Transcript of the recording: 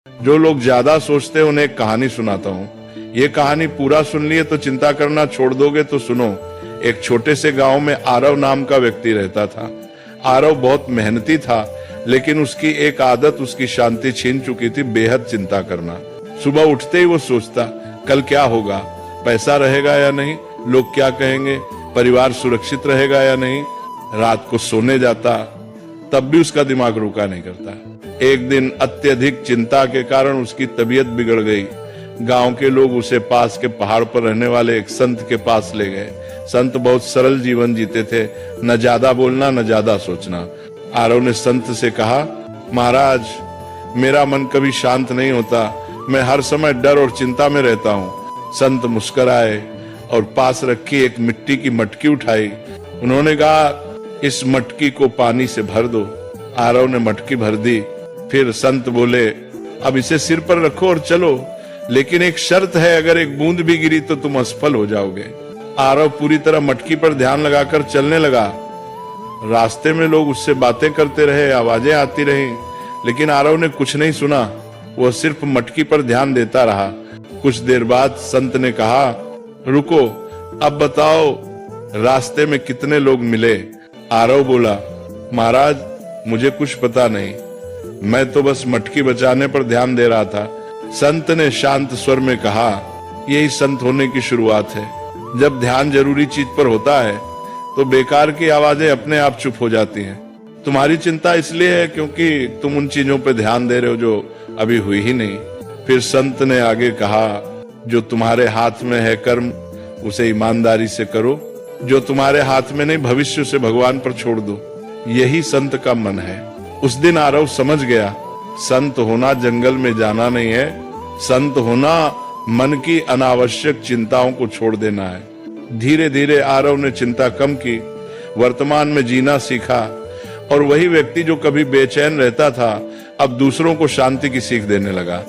जो लोग ज्यादा सोचते हैं उन्हें एक कहानी सुनाता हूँ। ये कहानी पूरा सुन लिए तो चिंता करना छोड़ दोगे तो सुनो। एक छोटे से गांव में आरव नाम का व्यक्ति रहता था। आरव बहुत मेहनती था, लेकिन उसकी एक आदत उसकी शांति छीन चुकी थी, बेहद चिंता करना। सुबह उठते ही वो सोचता, कल क्या होगा, पैसा रहेगा या नहीं, लोग क्या कहेंगे, परिवार सुरक्षित रहेगा या नहीं। रात को सोने जाता, तब भी उसका दिमाग रुका नहीं करता। एक दिन अत्यधिक चिंता के कारण उसकी तबीयत बिगड़ गई। गांव के लोग उसे पास के पहाड़ पर रहने वाले एक संत के पास ले गए। संत बहुत सरल जीवन जीते थे, न ज्यादा बोलना न ज्यादा सोचना। आरव ने संत से कहा, महाराज, मेरा मन कभी शांत नहीं होता, मैं हर समय डर और चिंता में रहता हूँ। संत मुस्कुराए और पास रखी एक मिट्टी की मटकी उठाई। उन्होंने कहा, इस मटकी को पानी से भर दो। आरव ने मटकी भर दी। फिर संत बोले, अब इसे सिर पर रखो और चलो, लेकिन एक शर्त है, अगर एक बूंद भी गिरी तो तुम असफल हो जाओगे। आरव पूरी तरह मटकी पर ध्यान लगाकर चलने लगा। रास्ते में लोग उससे बातें करते रहे, आवाजें आती रहीं, लेकिन आरव ने कुछ नहीं सुना। वह सिर्फ मटकी पर ध्यान देता रहा। कुछ देर बाद संत ने कहा, रुको, अब बताओ रास्ते में कितने लोग मिले। आरव बोला, महाराज, मुझे कुछ पता नहीं, मैं तो बस मटकी बचाने पर ध्यान दे रहा था। संत ने शांत स्वर में कहा, यही संत होने की शुरुआत है। जब ध्यान जरूरी चीज पर होता है तो बेकार की आवाजें अपने आप चुप हो जाती हैं। तुम्हारी चिंता इसलिए है क्योंकि तुम उन चीजों पर ध्यान दे रहे हो जो अभी हुई ही नहीं। फिर संत ने आगे कहा, जो तुम्हारे हाथ में है कर्म, उसे ईमानदारी से करो। जो तुम्हारे हाथ में नहीं, भविष्य से भगवान पर छोड़ दो। यही संत का मन है। उस दिन आरव समझ गया, संत होना जंगल में जाना नहीं है, संत होना मन की अनावश्यक चिंताओं को छोड़ देना है। धीरे धीरे आरव ने चिंता कम की, वर्तमान में जीना सीखा, और वही व्यक्ति जो कभी बेचैन रहता था अब दूसरों को शांति की सीख देने लगा।